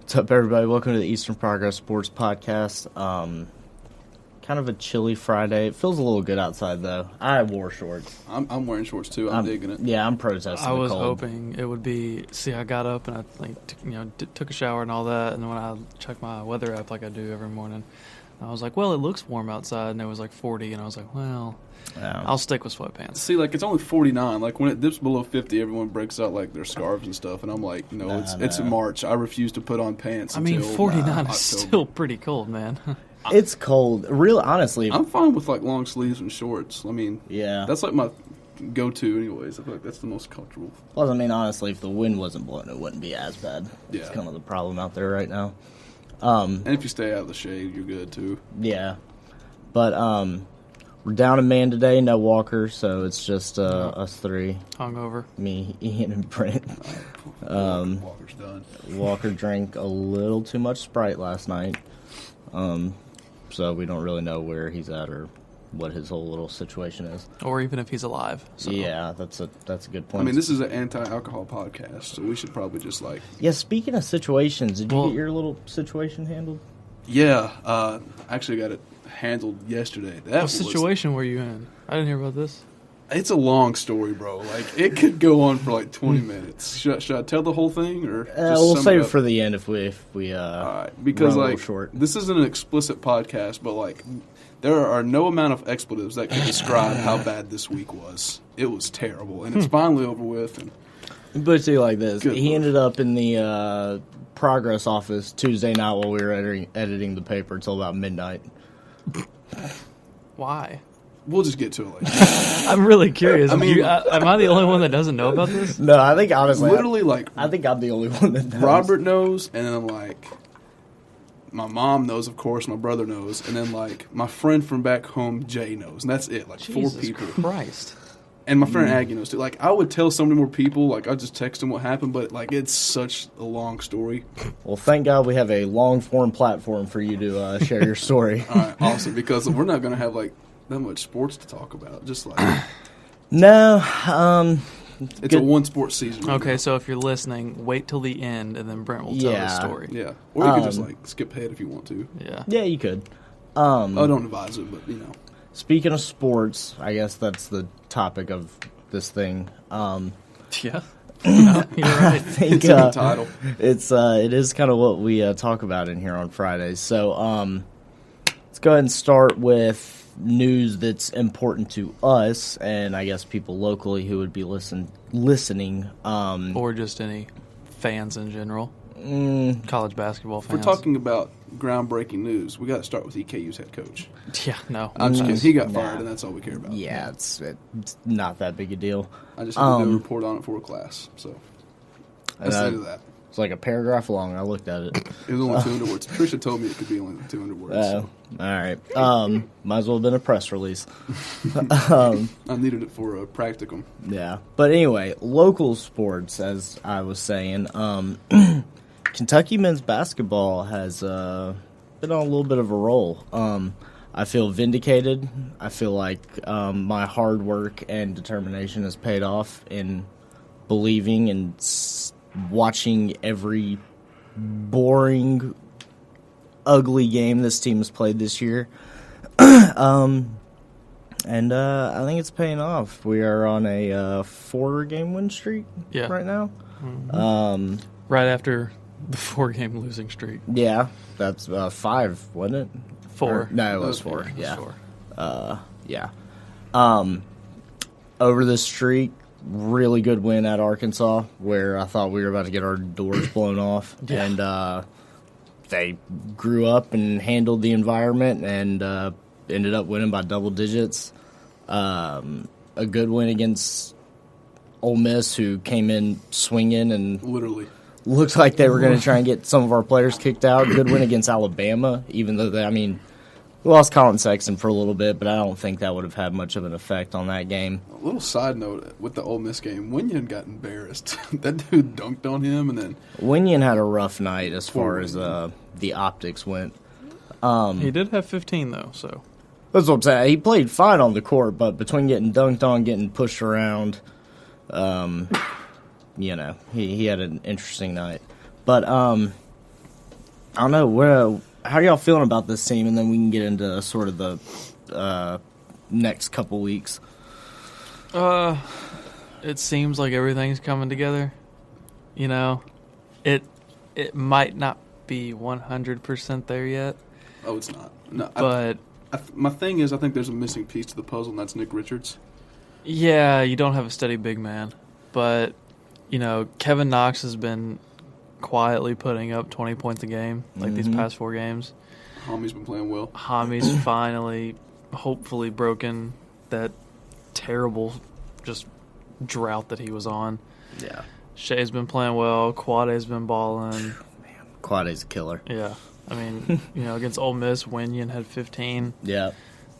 What's up, everybody? Welcome to the Eastern Progress Sports Podcast. Kind of a chilly Friday. It feels a little good outside, though. I wore shorts. I'm wearing shorts, too. I'm digging it. Yeah, I'm protesting I was the cold. hoping it would be. See, I got up and I took a shower and all that, and then when I checked my weather app like I do every morning, I was like, well, it looks warm outside, and it was like 40, and I was like, well, I'll stick with sweatpants. See, like, it's only 49. Like, when it dips below 50, everyone breaks out, like, their scarves and stuff, and I'm like, no, it's March. I refuse to put on pants until 49 is still pretty cold, man. It's cold. Real honestly. I'm fine with, like, long sleeves and shorts. I mean, yeah, that's, like, my go-to anyways. I feel like that's the most comfortable. Plus, I mean, honestly, if the wind wasn't blowing, it wouldn't be as bad. Yeah. It's kind of the problem out there right now. And if you stay out of the shade, you're good, too. Yeah. But, we're down a man today, no Walker, so it's just us three. Hungover. Me, Ian, and Brent. Walker's done. Walker drank a little too much Sprite last night, so we don't really know where he's at or what his whole little situation is. Or even if he's alive. So. Yeah, that's a good point. I mean, this is an anti-alcohol podcast, so we should probably just, like... Yeah, speaking of situations, did you get your little situation handled? Yeah, actually got it handled yesterday. What situation were you in? I didn't hear about this. It's a long story, bro. Like, it could go on for like 20 minutes. Should I tell the whole thing, or we'll save it for the end if we all right, because run a like short. This isn't an explicit podcast, but like there are no amount of expletives that can describe how bad this week was. It was terrible, and it's finally over with. And but see, like this, Good he Lord. ended up in the progress office Tuesday night while we were editing the paper until about midnight. Why? we'll just get to it later. I'm really curious. I mean- am I the only one that doesn't know about this? No, I think honestly, Literally, like, I think I'm the only one that knows. Robert knows, and then, like, my mom knows, of course, my brother knows, and then, like, my friend from back home, Jay, knows. And that's it, like, Jesus 4 people. Christ. And my friend Aggie knows, too. Like, I would tell so many more people, like, I'd just text them what happened, but, like, it's such a long story. Well, thank God we have a long-form platform for you to share your story. All right, awesome, because we're not going to have, like, that much sports to talk about. Just, like... No, It's good. a one-sport season. Right Okay, now. so if you're listening, wait till the end, and then Brent will tell Yeah. his story. Yeah. Or you can just, like, skip ahead if you want to. Yeah. yeah, you could. I don't advise it, but, you know. Speaking of sports, I guess that's the topic of this thing. Yeah. No, you're I right. think It's in the title. it is kind of what we talk about in here on Fridays. So let's go ahead and start with news that's important to us, and I guess people locally who would be listening. Or just any fans in general. College basketball fans. We're talking about groundbreaking news. We got to start with EKU's head coach. Yeah, no. I'm just kidding. He got Nah. fired, and that's all we care about. Yeah, it's not that big a deal. I just had to do a report on it for a class. So that's the end of that. It's like a paragraph long. I looked at it. It was only 200 words. Trisha told me it could be only 200 words. Oh, all right. Might as well have been a press release. I needed it for a practicum. Yeah, but anyway, local sports, as I was saying, Kentucky men's basketball has been on a little bit of a roll. I feel vindicated. I feel like my hard work and determination has paid off in believing and watching every boring, ugly game this team has played this year. And I think it's paying off. We are on a 4-game win streak right now. Mm-hmm. Right after the 4-game losing streak. Yeah, that's 5, wasn't it? 4. No, it was 4. It was Yeah. 4. Yeah. Over the streak, really good win at Arkansas, where I thought we were about to get our doors blown off. Yeah. And they grew up and handled the environment and ended up winning by double digits. A good win against Ole Miss, who came in swinging and Literally. looked like they were going to try and get some of our players kicked out. Good win against Alabama, even though we lost Colin Sexton for a little bit, but I don't think that would have had much of an effect on that game. A little side note with the Ole Miss game. Winyan got embarrassed. That dude dunked on him, and then... Winyan had a rough night as far as the optics went. He did have 15, though, so... That's what I'm saying. He played fine on the court, but between getting dunked on, getting pushed around, he had an interesting night. But I don't know. How are y'all feeling about this team? And then we can get into sort of the next couple weeks. It seems like everything's coming together. You know, it might not be 100% there yet. Oh, it's not. No, but my thing is, I think there's a missing piece to the puzzle, and that's Nick Richards. yeah, you don't have a steady big man. But, you know, Kevin Knox has been quietly putting up 20 points a game, like these past 4 games. Hami's been playing well. Hami's finally, hopefully, broken that terrible just drought that he was on. Yeah. Shea's been playing well. Quade's been balling. Man, Quade's a killer. Yeah. I mean, you know, against Ole Miss, Winion had 15. Yeah.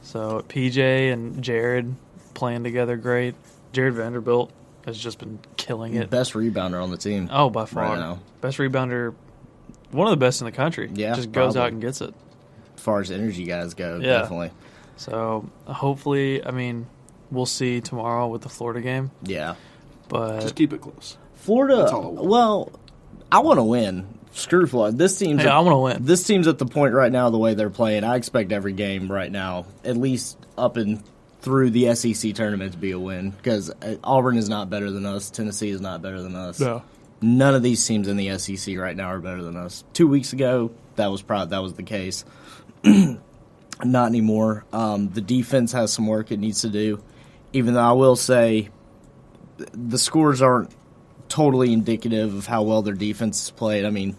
So PJ and Jared playing together great. Jared Vanderbilt has just been killing it. Best rebounder on the team. Oh, by far. Right now. Best rebounder, one of the best in the country. Yeah, just goes probably. out and gets it. As far as energy guys go, Yeah. definitely. So hopefully, I mean, we'll see tomorrow with the Florida game. Yeah. But Just keep it close. Florida, That's all I want. well, I want to win. Screw Florida. hey, I want to win. This team's at the point right now, the way they're playing, I expect every game right now, at least up and through the SEC tournament, to be a win. Because Auburn is not better than us. Tennessee is not better than us. No. None of these teams in the SEC right now are better than us. 2 weeks ago, that was the case. Not anymore. The defense has some work it needs to do. Even though I will say the scores aren't totally indicative of how well their defense has played. I mean,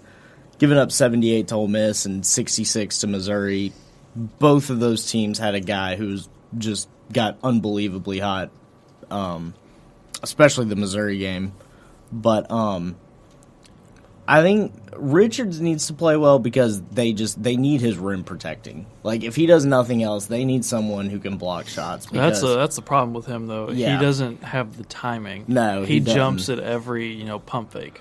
giving up 78 to Ole Miss and 66 to Missouri, both of those teams had a guy who's just got unbelievably hot, especially the Missouri game. But I think Richards needs to play well because they need his rim protecting. Like, if he does nothing else, they need someone who can block shots. Because, That's the problem with him, though. Yeah. He doesn't have the timing. No, he he doesn't. jumps at every pump fake.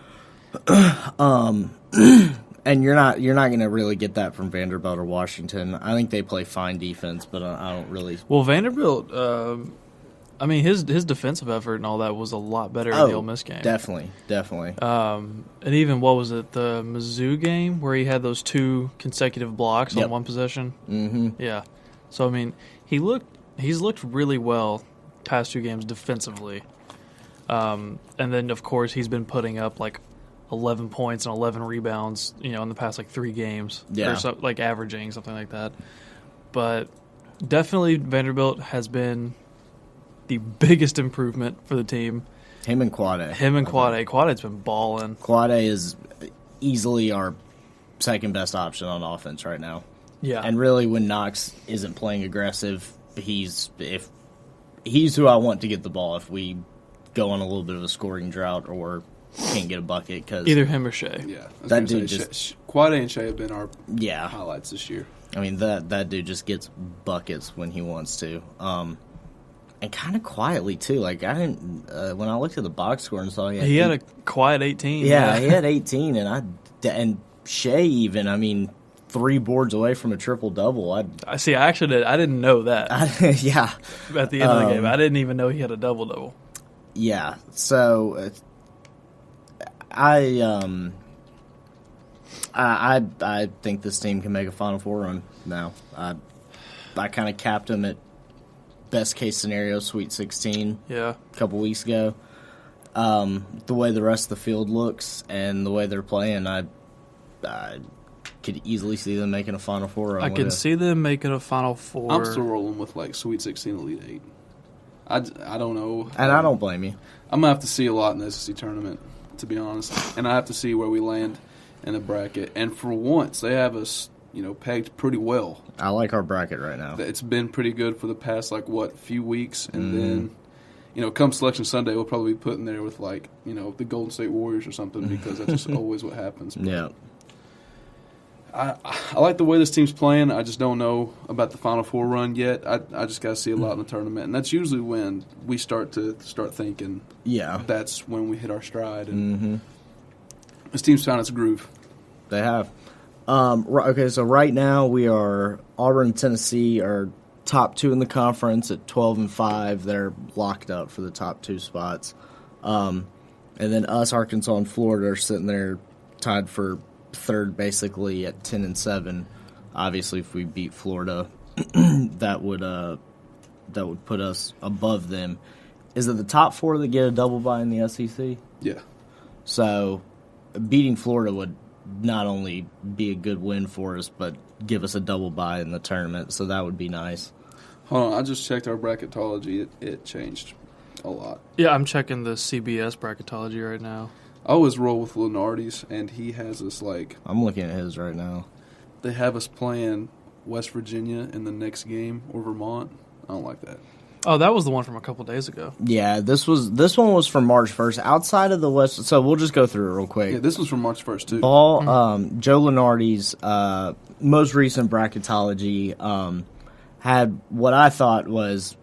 And you're not going to really get that from Vanderbilt or Washington. I think they play fine defense, but I don't really. Well, Vanderbilt, I mean, his defensive effort and all that was a lot better in the Ole Miss game. Definitely. And even, what was it, the Mizzou game where he had those 2 consecutive blocks on one possession? Mm-hmm. Yeah. So, I mean, he's looked really well past 2 games defensively. And then, of course, he's been putting up, like, 11 points and 11 rebounds, in the past, like, 3 games. Yeah. Or like averaging, something like that. But definitely Vanderbilt has been the biggest improvement for the team. Him and Quade. Quade's been balling. Quade is easily our second best option on offense right now. Yeah. And really, when Knox isn't playing aggressive, he's who I want to get the ball if we go on a little bit of a scoring drought or can't get a bucket. Cause either him or Shea. Yeah. That dude just Quade and Shea have been our yeah highlights this year. I mean, that dude just gets buckets when he wants to. And kind of quietly, too. Like, I didn't when I looked at the box score and saw he had a quiet 18. Yeah, he had 18, and Shea even, I mean, 3 boards away from a triple-double. I see. I didn't know that. Yeah. At the end of the game. I didn't even know he had a double-double. Yeah. So, I think this team can make a Final Four run now. I kind of capped them at best-case scenario, Sweet 16 a couple weeks ago. The way the rest of the field looks and the way they're playing, I could easily see them making a Final Four run. I can see them making a Final Four. I'm still rolling with, like, Sweet 16, Elite 8. I don't know. And I don't blame you. I'm going to have to see a lot in the SEC tournament, to be honest. And I have to see where we land in the bracket. And for once, they have us, pegged pretty well. I like our bracket right now. It's been pretty good for the past, few weeks. And then, come Selection Sunday, we'll probably be putting there with, the Golden State Warriors or something because that's just always what happens. But yeah. I like the way this team's playing. I just don't know about the Final Four run yet. I just got to see a lot in the tournament. And that's usually when we start thinking, yeah, that's when we hit our stride. And this team's found its groove. They have. Okay, so right now we are Auburn and Tennessee are top 2 in the conference at 12-5. They're locked up for the top 2 spots. And then us, Arkansas, and Florida are sitting there tied for third basically at 10-7. Obviously, if we beat Florida, that would put us above them. Is it the top 4 that get a double bye in the SEC? Yeah. So beating Florida would not only be a good win for us, but give us a double bye in the tournament. So that would be nice. Hold on, I just checked our bracketology. It changed a lot. Yeah, I'm checking the CBS bracketology right now. I always roll with Lenardi's, and he has us like... I'm looking at his right now. They have us playing West Virginia in the next game, or Vermont. I don't like that. Oh, that was the one from a couple days ago. Yeah, this one was from March 1st. Outside of the West, so we'll just go through it real quick. Yeah, this was from March 1st, too. Joe Lenardi's most recent bracketology had what I thought was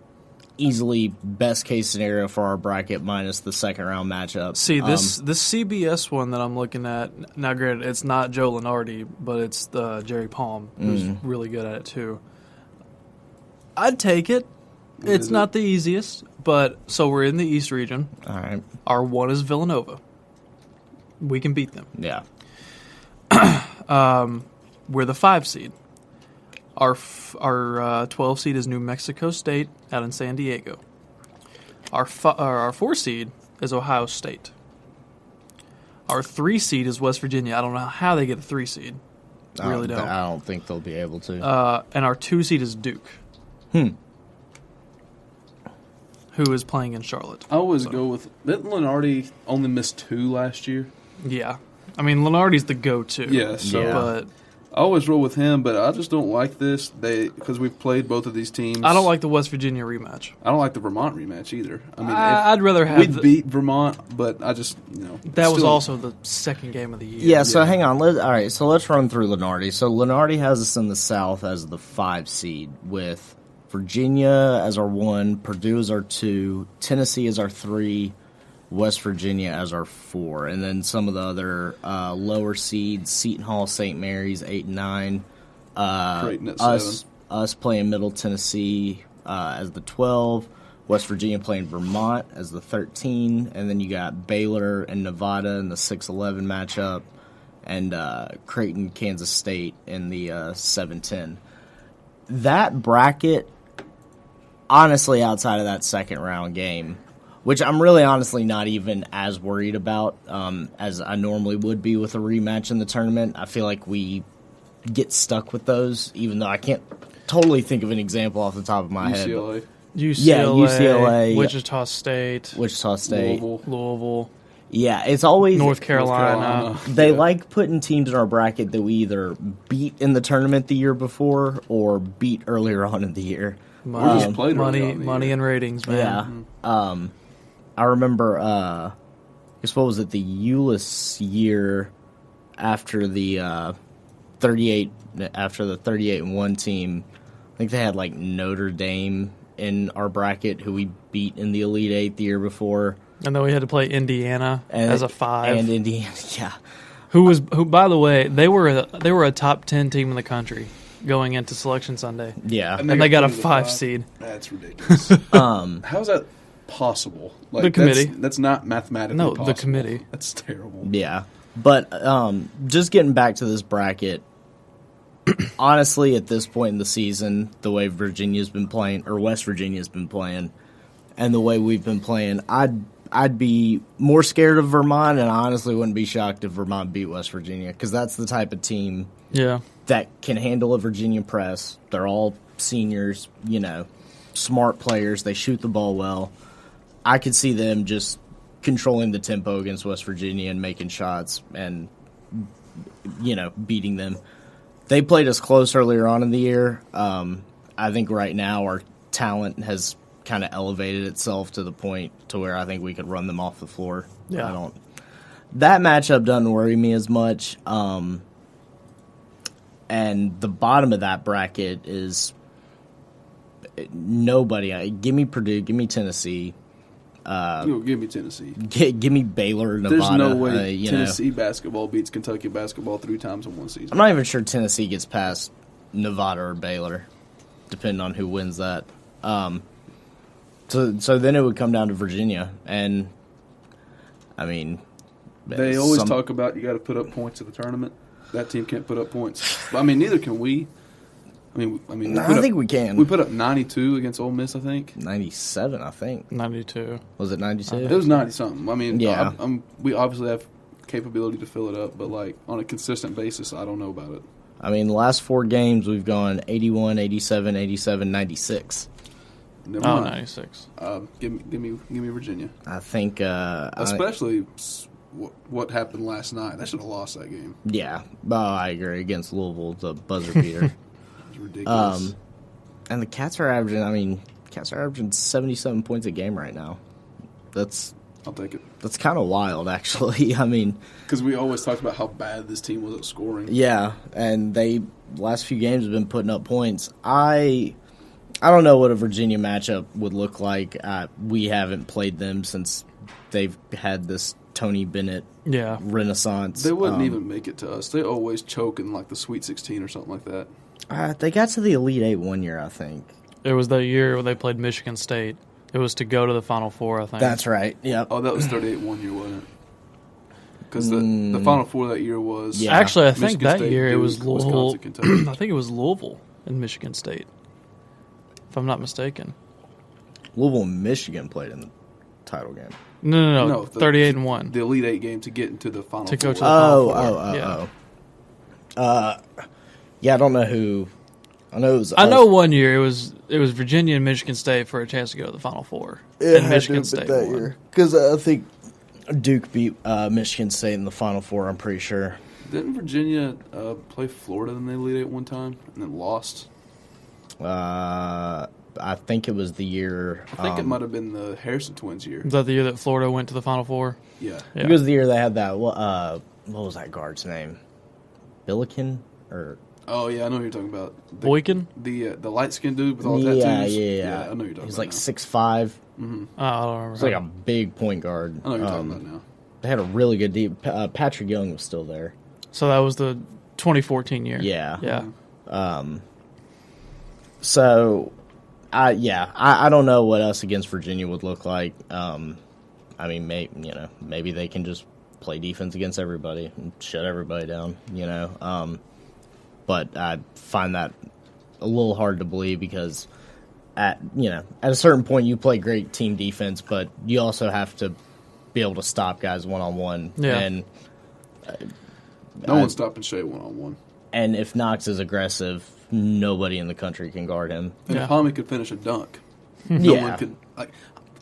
easily best case scenario for our bracket minus the second round matchup. See, this CBS one that I'm looking at, now granted, it's not Joe Lenardi, but it's the Jerry Palm, who's really good at it too. I'd take it. It's not the easiest, but so we're in the East region. All right. Our 1 is Villanova. We can beat them. Yeah. We're the 5 seed. Our 12 seed is New Mexico State out in San Diego. Our 4 seed is Ohio State. Our 3 seed is West Virginia. I don't know how they get a 3 seed. I really don't. I don't think they'll be able to. And our 2 seed is Duke. Who is playing in Charlotte. I always go with... Didn't Lenardi only miss 2 last year? Yeah. I mean, Lenardi's the go-to. Yeah, so... Yeah. But I always roll with him, but I just don't like this. Because we've played both of these teams. I don't like the West Virginia rematch. I don't like the Vermont rematch either. I mean, I'd rather have we'd beat Vermont, but I just, That was also the second game of the year. Yeah, so hang on. All right, so let's run through Lenardi. So Lenardi has us in the South as the 5 seed with Virginia as our 1, Purdue as our 2, Tennessee as our 3, West Virginia as our 4, and then some of the other lower seeds: Seton Hall, St. Mary's 8 and 9, Creighton at 7. us playing Middle Tennessee as the 12, West Virginia playing Vermont as the 13, and then you got Baylor and Nevada in the 6-11 matchup, and Creighton, Kansas State in the 7-10. That bracket, honestly, outside of that second round game, which I'm really honestly not even as worried about as I normally would be with a rematch in the tournament. I feel like we get stuck with those, even though I can't totally think of an example off the top of my head. UCLA. UCLA, Wichita State, Louisville. Yeah, it's always North Carolina. They like putting teams in our bracket that we either beat in the tournament the year before or beat earlier on in the year. Money and ratings, man. Yeah. I remember, I guess, what was it, the Euless year after the 38-1 team. I think they had like Notre Dame in our bracket, who we beat in the Elite Eight the year before. And then we had to play Indiana as a 5. And Indiana, yeah. Who by the way, they were a top 10 team in the country going into Selection Sunday. Yeah. And they got a 5 seed. That's ridiculous. How is that possible? Like, the committee. That's not mathematically possible. The committee. That's terrible. Yeah. But just getting back to this bracket, honestly, at this point in the season, the way Virginia's been playing, or West Virginia's been playing, and the way we've been playing, I'd be more scared of Vermont, and I honestly wouldn't be shocked if Vermont beat West Virginia, because that's the type of team that can handle a Virginia press. They're all seniors, smart players. They shoot the ball well. I could see them just controlling the tempo against West Virginia and making shots and, beating them. They played us close earlier on in the year. I think right now our talent has kind of elevated itself to the point to where I think we could run them off the floor. Yeah. That matchup doesn't worry me as much. And the bottom of that bracket is nobody. Give me Purdue. Give me Tennessee. Give me Tennessee. Give me Baylor, Nevada. There's no way Tennessee basketball beats Kentucky basketball 3 times in one season. I'm not even sure Tennessee gets past Nevada or Baylor, depending on who wins that. So then it would come down to Virginia, and I mean, they always talk about you got to put up points at the tournament. that team can't put up points. But, I mean, neither can we. I think we can. We put up 92 against Ole Miss, I think. 97, I think. 92. Was it 92? It was 90-something. I mean, yeah. We obviously have capability to fill it up, but, like, on a consistent basis, I don't know about it. I mean, the last 4 games, we've gone 81, 87, 87, 96. Never mind. 96. Give me Virginia. I think... Especially what happened last night. They should have lost that game. Yeah. I agree. Against Louisville, the buzzer beater. It's ridiculous. And the Cats are averaging 77 points a game right now. I'll take it. That's kind of wild, actually. I mean, because we always talked about how bad this team was at scoring. Yeah, and they last few games have been putting up points. I don't know what a Virginia matchup would look like. We haven't played them since they've had this Tony Bennett renaissance. They wouldn't even make it to us. They always choke in like the Sweet 16 or something like that. They got to the Elite Eight one year, I think. It was the year when they played Michigan State. It was to go to the Final Four, I think. That's right. Yep. Oh, that was 38 one year, wasn't it? Because the Final Four that year was... Yeah. Actually, I think Michigan that State, year Duke, it was Louisville. Wisconsin, Kentucky. I think it was Louisville and Michigan State, if I'm not mistaken. Louisville and Michigan played in the title game. No, 38-1. The Elite Eight game to get into the Final To Four. go to the Final Four. Yeah, I don't know who... I know it was... I know one year it was Virginia and Michigan State for a chance to go to the Final Four. And Michigan State won. Because I think Duke beat Michigan State in the Final Four, I'm pretty sure. Didn't Virginia play Florida in the Elite Eight one time and then lost? I think it was the year... I think it might have been the Harrison twins year. Was that the year that Florida went to the Final Four? Yeah. It was the year they had that... what was that guard's name? Billiken? Or... Oh, yeah, I know who you're talking about. Boykin? The light-skinned dude with all the tattoos? Yeah, I know who you're talking He's about like now. 6'5". Oh, I don't remember. He's like a big point guard. I know who you're talking about now. They had a really good deep... Patrick Young was still there. So that was the 2014 year. Yeah. Yeah. So, I don't know what us against Virginia would look like. I mean, maybe they can just play defense against everybody and shut everybody down, But I find that a little hard to believe because at a certain point you play great team defense, but you also have to be able to stop guys one-on-one. Yeah. And no one's stopping Shea one-on-one. And if Knox is aggressive, nobody in the country can guard him. And if Hami could finish a dunk, no one could. Like,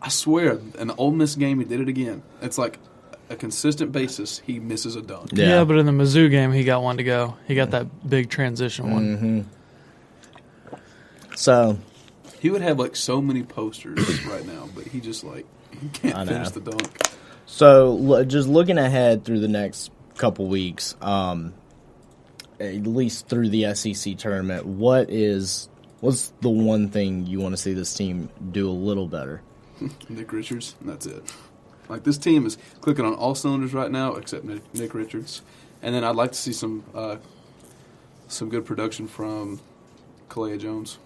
I swear, in the Ole Miss game, he did it again. It's like a consistent basis, he misses a dunk. Yeah, but in the Mizzou game, he got one to go. He got that big transition one. Mm-hmm. So he would have like so many posters right now, but he just he can't finish the dunk. So just looking ahead through the next couple weeks, at least through the SEC tournament, what's the one thing you want to see this team do a little better? Nick Richards, and that's it. Like, this team is clicking on all cylinders right now except Nick Richards. And then I'd like to see some good production from Kalea Jones.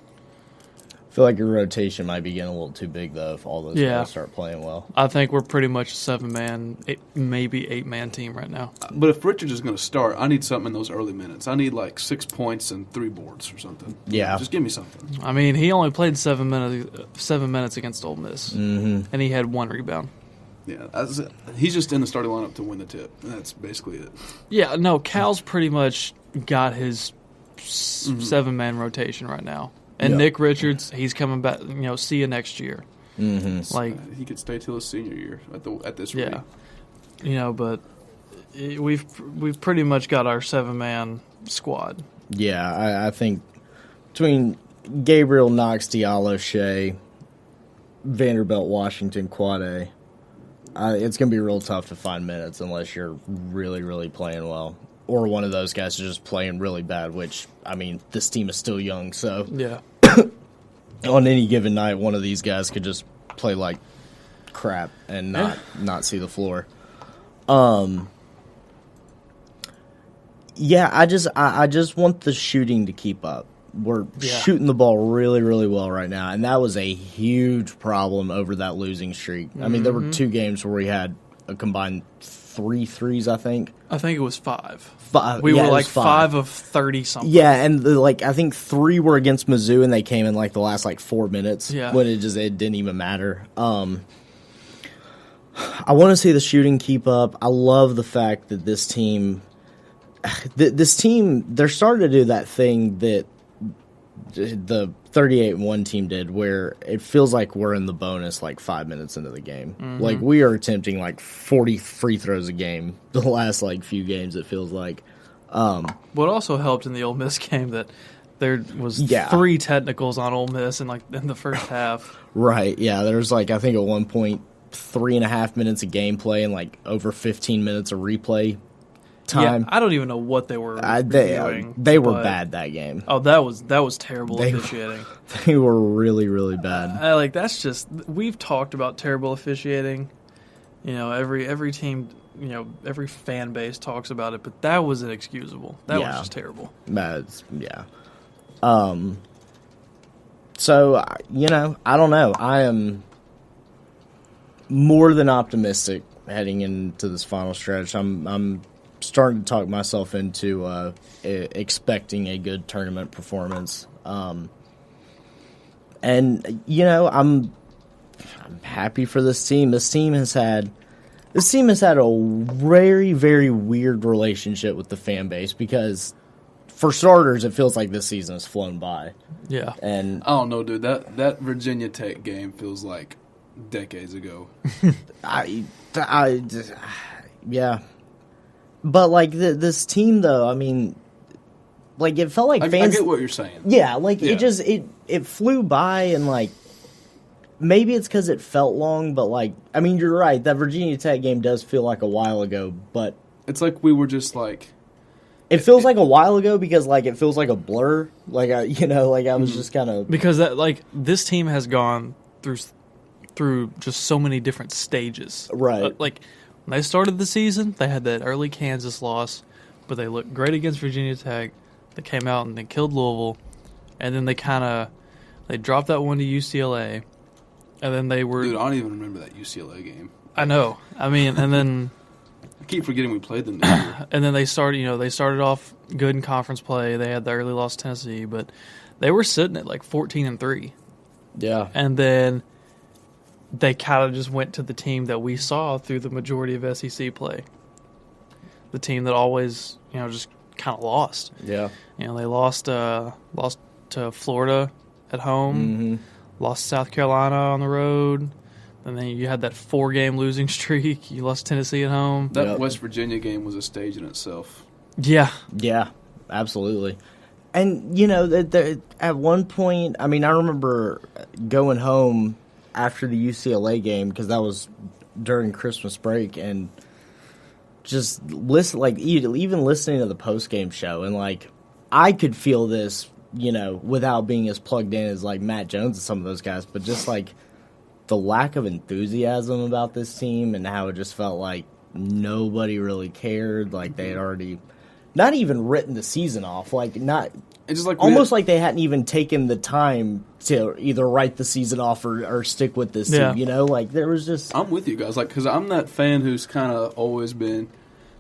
I feel like your rotation might be getting a little too big, though, if all those guys start playing well. I think we're pretty much a 7-man, maybe 8-man team right now. But if Richards is going to start, I need something in those early minutes. I need, 6 points and 3 boards or something. Yeah. Just give me something. I mean, he only played 7 minutes against Ole Miss, and he had 1 rebound. Yeah, he's just in the starting lineup to win the tip, and that's basically it. Yeah, no, Cal's pretty much got his 7-man rotation right now. And Nick Richards, he's coming back. See you next year. Mm-hmm. He could stay till his senior year at this rate. Yeah, but we've pretty much got our 7-man squad. Yeah, I think between Gabriel, Knox, Diallo, Shea, Vanderbilt, Washington, Quade, it's going to be real tough to find minutes unless you're really, really playing well. Or one of those guys is just playing really bad, which, I mean, this team is still young, so Yeah. on any given night, one of these guys could just play like crap and not see the floor. Yeah, I just want the shooting to keep up. We're shooting the ball really, really well right now, and that was a huge problem over that losing streak. I mean, there were 2 games where we had a combined 3 threes, I think. I think it was 5. We were like 5 of 30 something. Yeah, and I think 3 were against Mizzou, and they came in like the last 4 minutes. Yeah. When it didn't even matter. I want to see the shooting keep up. I love the fact that this team, they're starting to do that thing that the 38-1 team did, where it feels like we're in the bonus 5 minutes into the game. Mm-hmm. We are attempting 40 free throws a game the last few games, it feels like. What also helped in the Ole Miss game that there was 3 technicals on Ole Miss in the first half. Right, yeah. There was I think at one point 3.5 minutes of gameplay and over 15 minutes of replay time. Yeah, I don't even know what they were doing. They were bad that game. Oh, that was terrible officiating. They were really, really bad. That's just, we've talked about terrible officiating. Every team, every fan base talks about it, but that was inexcusable. That was just terrible. Yeah. So, I don't know. I am more than optimistic heading into this final stretch. I'm starting to talk myself into expecting a good tournament performance. And I'm happy for this team. This team has had a very, very weird relationship with the fan base because, for starters, it feels like this season has flown by. Yeah. And I don't know, dude. That Virginia Tech game feels like decades ago. Yeah. But this team, though, I mean, it felt like fans. I get what you're saying. Yeah, it flew by, and maybe it's because it felt long, but you're right. That Virginia Tech game does feel like a while ago, but it's like we were just It feels like a while ago because it feels like a blur. I was just kind of, because this team has gone through just so many different stages. Right. When they started the season, they had that early Kansas loss, but they looked great against Virginia Tech. They came out and they killed Louisville, and then they dropped that one to UCLA, and then they were. Dude, I don't even remember that UCLA game. I know. I mean, and then I keep forgetting we played them this year. And then they started off good in conference play. They had the early loss to Tennessee, but they were sitting at 14-3. yeah. And then they kind of just went to the team that we saw through the majority of SEC play. The team that always, just kind of lost. Yeah. They lost to Florida at home, lost to South Carolina on the road, and then you had that 4-game losing streak. You lost Tennessee at home. That West Virginia game was a stage in itself. Yeah. Yeah, absolutely. And, at one point, I remember going home after the UCLA game, because that was during Christmas break, and just even listening to the post-game show, and I could feel this, without being as plugged in as Matt Jones and some of those guys, but just the lack of enthusiasm about this team, and how it just felt like nobody really cared, they had already not even written the season off, not. It's just almost like they hadn't even taken the time to either write the season off or stick with this team, there was just... I'm with you guys, because I'm that fan who's kind of always been,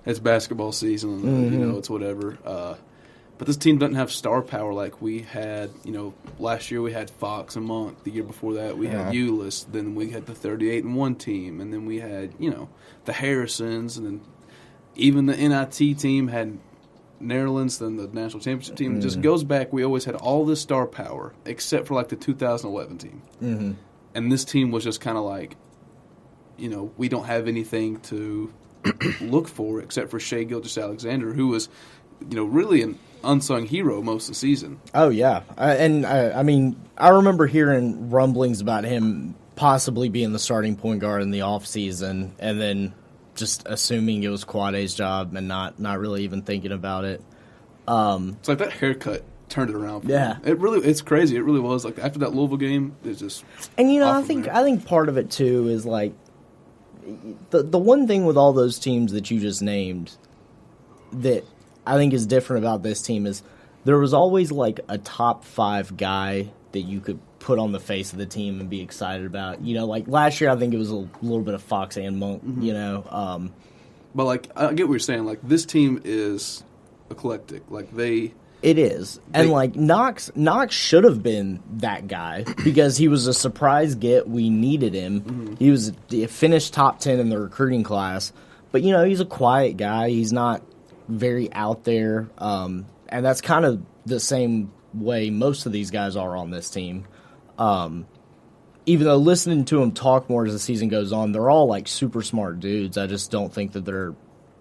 it's basketball season, it's whatever. But this team doesn't have star power like we had, last year we had Fox and Monk. The year before that we had Ulyss. Then we had the 38-1 team. And then we had, the Harrisons. And then even the NIT team had Netherlands, then the national championship team. It just goes back. We always had all this star power, except for the 2011 team. Mm-hmm. And this team was just kind of we don't have anything to look for except for Shai Gilgeous-Alexander, who was, really an unsung hero most of the season. Oh, yeah. I remember hearing rumblings about him possibly being the starting point guard in the offseason, and then just assuming it was Quade's job and not really even thinking about it. It's that haircut turned it around for him. It's crazy. It really was. After that Louisville game, it's just... And, I think part of it, too, is, the one thing with all those teams that you just named that I think is different about this team is there was always, a top 5 guy that you could put on the face of the team and be excited about. You know, like last year, I think it was a little bit of Fox and Monk. Mm-hmm. You know, But like I get what you're saying. Like this team is eclectic. Like it is. And like Knox should have been that guy because he was a surprise get. We needed him. Mm-hmm. He finished top 10 in the recruiting class. But, you know, he's a quiet guy. He's not very out there. And that's kind of the same way most of these guys are on this team. Even though listening to him talk more as the season goes on, they're all like super smart dudes. I just don't think that they're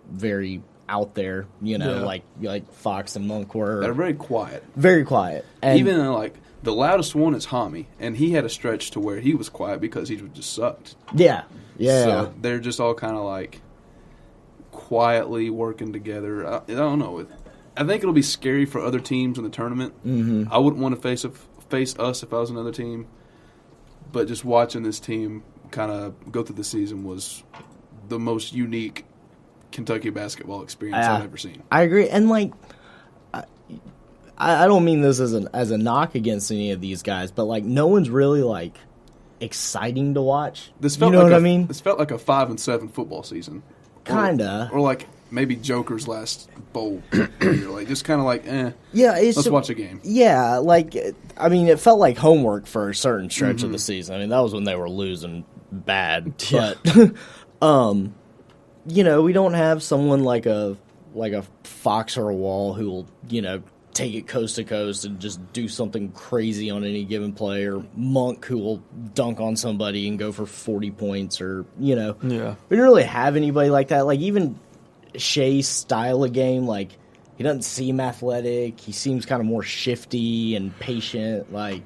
very out there, you know, like Fox and Monk were. they're very quiet. Very quiet. And Even like the loudest one is Hami, and he had a stretch to where he was quiet because he just sucked. yeah. So they're just all kind of like quietly working together. I don't know. I think it'll be scary for other teams in the tournament. Mm-hmm. I wouldn't want to face us if I was another team. But just watching this team kind of go through the season was the most unique Kentucky basketball experience I've ever seen. I agree. And like, I don't mean this as a knock against any of these guys, but like no one's really like exciting to watch. This felt you know like what I mean? This felt like a 5-7 football season. Kinda. Or like maybe Joker's last bowl year. Like just kind of like, Yeah, let's watch a game. Yeah, like I mean, it felt like homework for a certain stretch of the season. I mean, that was when they were losing bad. Yeah. But you know, we don't have someone like a Fox or a Wall who will, you know, take it coast to coast and just do something crazy on any given play, or Monk who will dunk on somebody and go for 40 points, or, you know. Yeah. We don't really have anybody like that. Like, even Shea's style of game, like, he doesn't seem athletic. He seems kind of more shifty and patient. Like,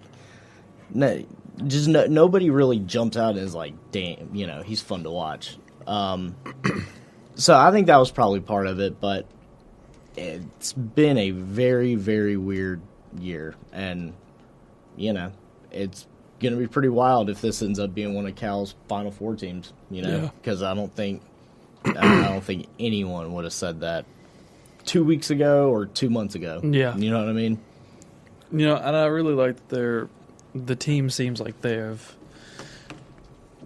nobody really jumps out as, like, damn, you know, he's fun to watch. So I think that was probably part of it, but it's been a very, very weird year, and you know, it's going to be pretty wild if this ends up being one of Cal's Final Four teams. You know, because I don't think anyone would have said that 2 weeks ago or 2 months ago. Yeah, you know what I mean. You know, and I really like that the team seems like they have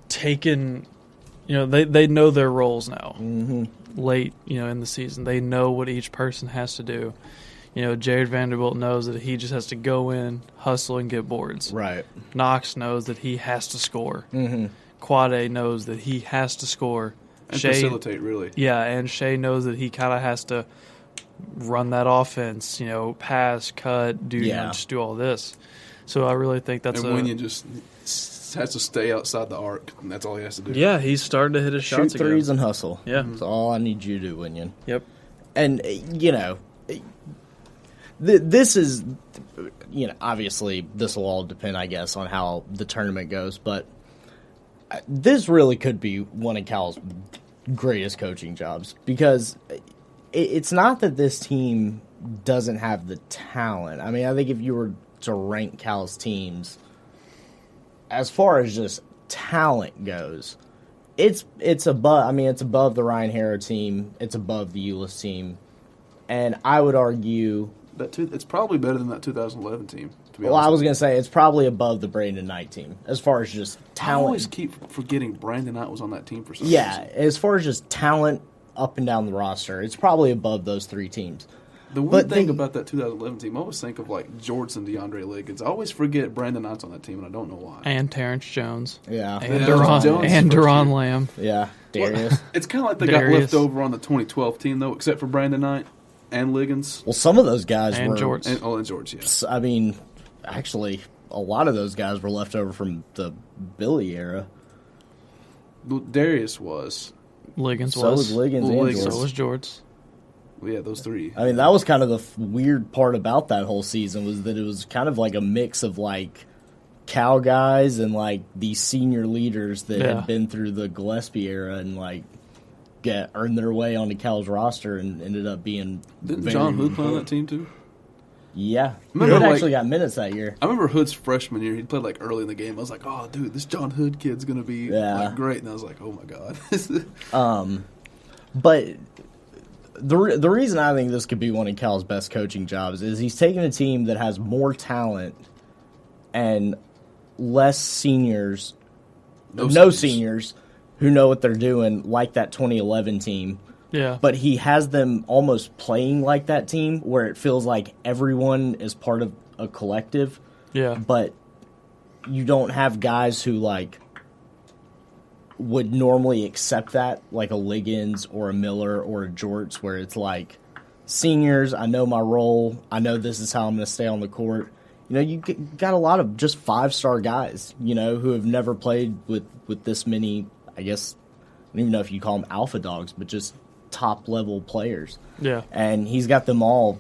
taken. You know, they know their roles now. Mm-hmm. Late, you know, in the season, they know what each person has to do. You know, Jared Vanderbilt knows that he just has to go in, hustle, and get boards. Right. Knox knows that he has to score. Mm-hmm. Quade knows that he has to score. And facilitate, really. Yeah, and Shea knows that he kind of has to run that offense. You know, pass, cut, just do all this. So I really think that's and Winion just has to stay outside the arc, and that's all he has to do. Yeah, he's starting to hit his shots Shoot threes and hustle. Yeah. That's all I need you to do, Winion. Yep. And, you know, this is, you know, obviously this will all depend, I guess, on how the tournament goes, but this really could be one of Cal's greatest coaching jobs, because it's not that this team doesn't have the talent. I mean, I think if you were to rank Cal's teams, as far as just talent goes, it's above. I mean, it's above the Ryan Harrow team. It's above the Euless team, and I would argue that it's probably better than that 2011 team. To be well, honest, I was going to say it's probably above the Brandon Knight team as far as just talent. I always keep forgetting Brandon Knight was on that team for some reason. reason. As far as just talent up and down the roster, it's probably above those three teams. The weird thing about that 2011 team, I always think of like George and DeAndre Liggins. I always forget Brandon Knight's on that team, and I don't know why. And Terrence Jones. Yeah. And Deron Lamb. Yeah. Darius. It's kind of like they got left over on the 2012 team, though, except for Brandon Knight and Liggins. Well, some of those guys and were. George. And George, yeah. I mean, actually, a lot of those guys were left over from the Billy era. Darius was. Liggins so was. Liggins and George. So was George. Well, yeah, those three. I mean, that was kind of the weird part about that whole season, was that it was kind of like a mix of like Cal guys and like these senior leaders that had been through the Gillespie era and like earned their way onto Cal's roster and ended up being. Didn't John Hood play on that team too? Yeah, Hood actually got minutes that year. I remember Hood's freshman year. He played like early in the game. I was like, "Oh, dude, this John Hood kid's gonna be like, great." And I was like, "Oh my god." But the reason I think this could be one of Cal's best coaching jobs is he's taking a team that has more talent and less seniors, No no seniors. seniors who know what they're doing, like that 2011 team. Yeah. But he has them almost playing like that team, where it feels like everyone is part of a collective. Yeah. But you don't have guys who like would normally accept that, like a Liggins or a Miller or a Jorts, where it's like, seniors, I know my role, I know this is how I'm going to stay on the court. You know, you got a lot of just 5-star guys, you know, who have never played with this many, I guess, I don't even know if you call them alpha dogs, but just top-level players. Yeah. And he's got them all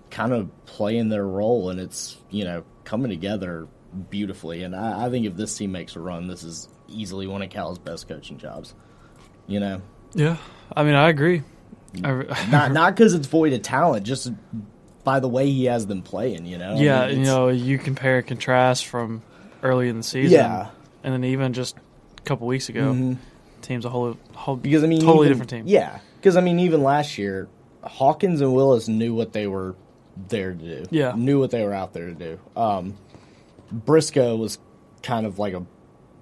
kind of playing their role, and it's, you know, coming together beautifully. And I think if this team makes a run, this is easily one of Cal's best coaching jobs. You know? Yeah. I mean, I agree. Not because it's void of talent, just by the way he has them playing, you know? Yeah, I mean, you know, you compare and contrast from early in the season. Yeah. And then even just a couple weeks ago, team's a whole because, I mean, totally even, different team. Yeah. Because, I mean, even last year, Hawkins and Willis knew what they were there to do. Yeah. Knew what they were out there to do. Briscoe was kind of like a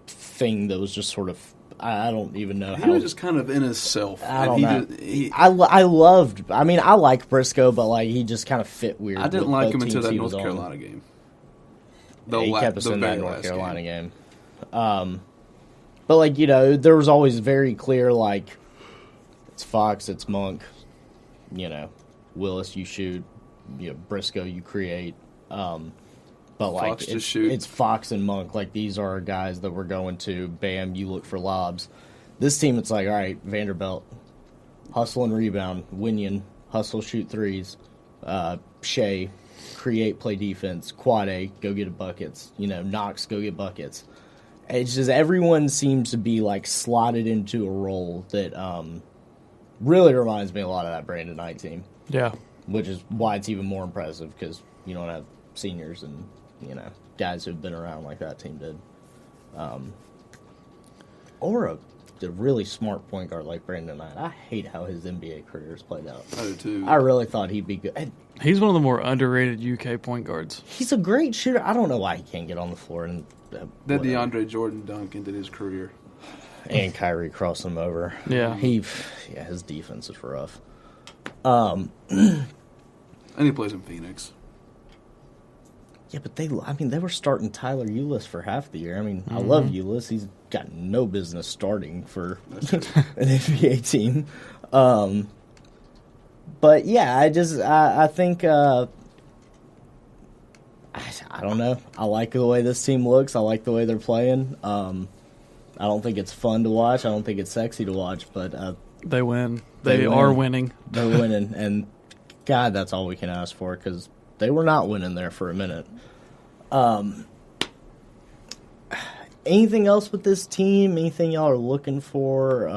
thing that was just sort of, I don't even know how. He was just kind of in himself. I don't know. He, I like Briscoe, but like he just kind of fit weird. I didn't with like both him until teams that he North was on. Carolina game. Yeah, he kept us the in that very North last Carolina game. But like, you know, there was always very clear, like, it's Fox, it's Monk, you know, Willis, you shoot, you know, Briscoe, you create. But like, Fox just shoot. It's Fox and Monk. Like, these are our guys that we're going to. Bam, you look for lobs. This team, it's like, all right, Vanderbilt, hustle and rebound. Winion, hustle, shoot threes. Shea, create, play defense. Quade, go get buckets. You know, Knox, go get buckets. It's just everyone seems to be like slotted into a role that really reminds me a lot of that Brandon Knight team. Yeah. Which is why it's even more impressive, because you don't have seniors and, you know, guys who've been around like that team did. Or a really smart point guard like Brandon Knight. I hate how his NBA career has played out. I do too. I really thought he'd be good. And He's one of the more underrated UK point guards. he's a great shooter. I don't know why he can't get on the floor. And That whatever. DeAndre Jordan dunk ended his career. And Kyrie crossing him over. Yeah. His defense is rough. And he plays in Phoenix. Yeah, but they were starting Tyler Ulis for half the year. I mean, I love Ulis. He's got no business starting for an NBA team. But yeah, I think, I don't know. I like the way this team looks. I like the way they're playing. I don't think it's fun to watch. I don't think it's sexy to watch, but They win. They They are winning. they're winning. And God, that's all we can ask for, because they were not winning there for a minute. Anything else with this team? Anything y'all are looking for?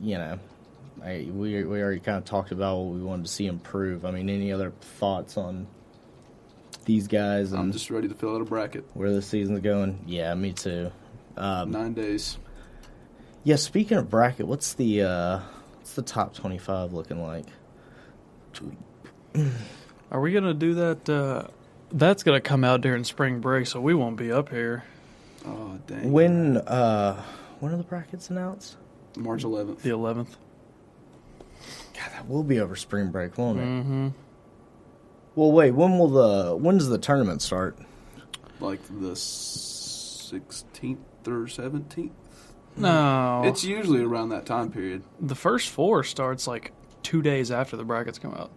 You know, we already kind of talked about what we wanted to see improve. I mean, any other thoughts on these guys I'm and just ready to fill out a bracket. where the season's going? Yeah, me too. 9 days. Yeah, speaking of bracket, what's the top 25 looking like? Are we going to do that? That's going to come out during spring break, so we won't be up here. Oh, dang. When are the brackets announced? March 11th. The 11th. God, that will be over spring break, won't it? Mm-hmm. Well, wait. When does the tournament start? Like the 16th or 17th? No. It's usually around that time period. The first four starts like 2 days after the brackets come out.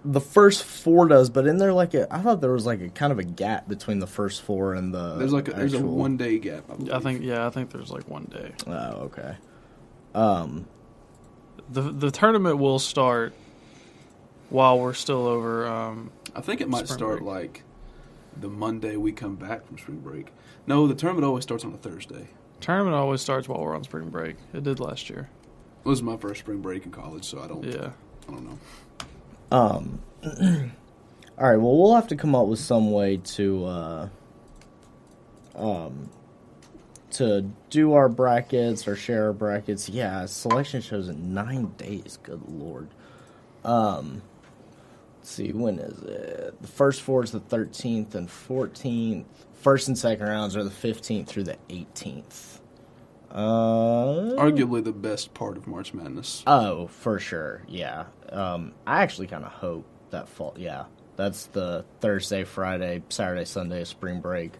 The first four does, but in there I thought there was like a kind of a gap between the first four and the. There's a actual- 1 day gap. I believe. I think there's like 1 day. Oh, okay. The tournament will start while we're still over. I think it might Spring start break. like the Monday we come back from spring break. No, the tournament always starts on a Thursday. Tournament always starts while we're on spring break. It did last year. It was my first spring break in college, so I don't know. All right. Well, we'll have to come up with some way to do our brackets or share our brackets. Yeah, selection shows in 9 days. Good Lord. let's see, when is it? The first four is the 13th and 14th. First and second rounds are the 15th through the 18th. Arguably the best part of March Madness. Oh, for sure, yeah. I actually kind of hope that fall. Yeah, that's the Thursday, Friday, Saturday, Sunday of spring break.